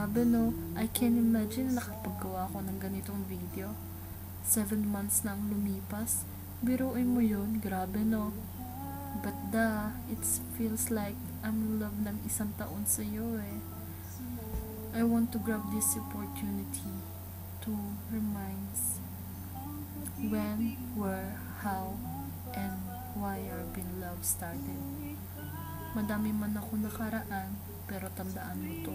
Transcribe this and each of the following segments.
Grabe no, I can imagine na nakapaggawa ko ng ganitong video. 7 months na ang lumipas. Biruin mo yun, grabe no. But it feels like I'm in love ng isang taon sa'yo eh. I want to grab this opportunity to remind when, where, how, and why our been love started. Madami man ako nakaraan, pero tandaan mo to.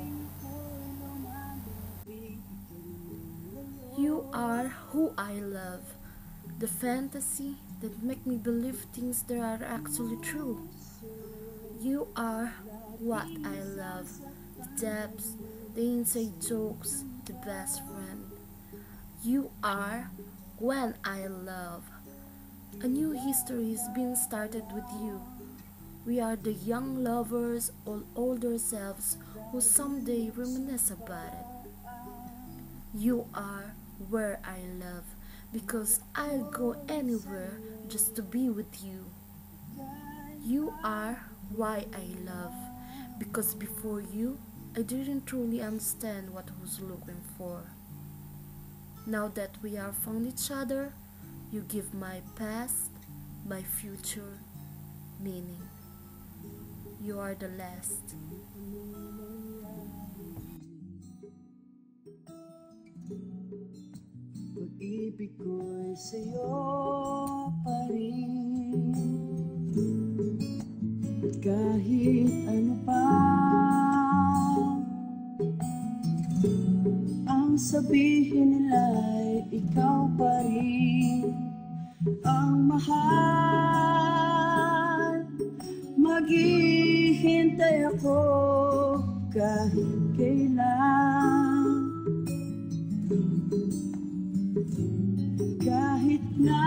You are who I love. The fantasy that make me believe things that are actually true. You are what I love. The depths, the inside jokes, the best friend. You are when I love. A new history is being started with you. We are the young lovers or older selves who someday reminisce about it. You are where I love, because I'll go anywhere just to be with you. You are why I love, because before you, I didn't truly understand what I was looking for. Now that we have found each other, you give my past, my future, meaning. You are the last. Pag-ibig ko'y sa'yo pa rin, at kahit ano pa ang sabihin nila'y ikaw pa rin ang mahal. Maghihintay ako kahit kailan, kahit na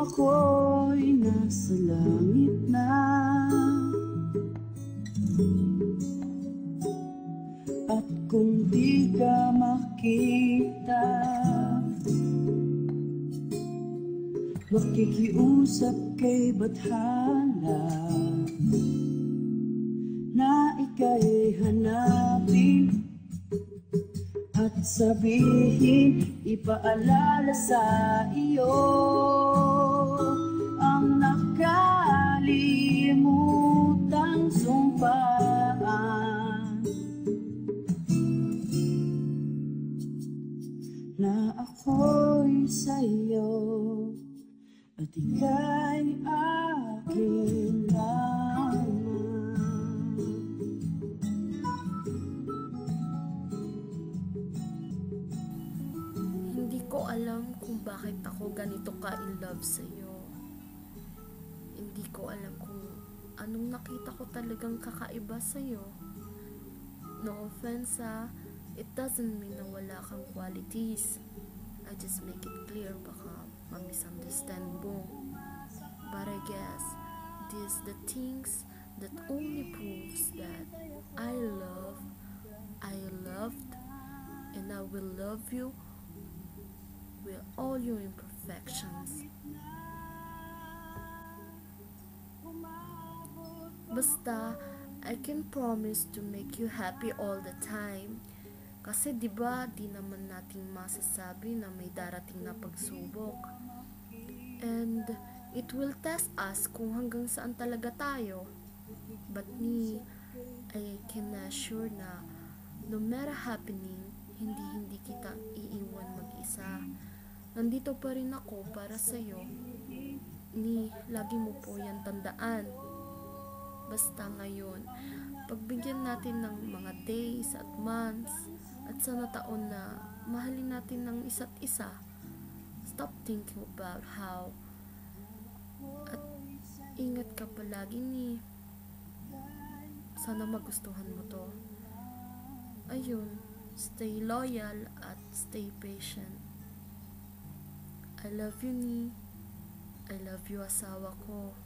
ako'y nasa langit na, at kung di ka makita, makikiusap kay Bathala na ika'y hanapin at sabihin, ipaalala sa iyo ang nakalimutang sumpaan, na ako'y sa'yo at ika'y akin lamang. Hindi ko alam kung bakit ako ganito ka-in love sa'yo. Hindi ko alam kung anong nakita ko talagang kakaiba sa'yo. No offense it doesn't mean na wala kang qualities. I just make it clear, baka ma-misunderstand mo. But I guess these the things that only proves that I loved, and I will love you with all your imperfections. Basta, I can promise to make you happy all the time. Kasi 'di ba, di naman natin masasabi na may darating na pagsubok. And it will test us kung hanggang saan talaga tayo. But I can assure na no matter happening, hindi kita iiwan mag-isa. Nandito pa rin ako para sa'yo. Lagi mo po yan tandaan. Basta ngayon, pagbigyan natin ng mga days at months, at sana taon na mahalin natin ng isa't isa. Stop thinking about how. At ingat ka palagi Sana magustuhan mo to. Ayun, stay loyal at stay patient. I love you I love you asawa ko.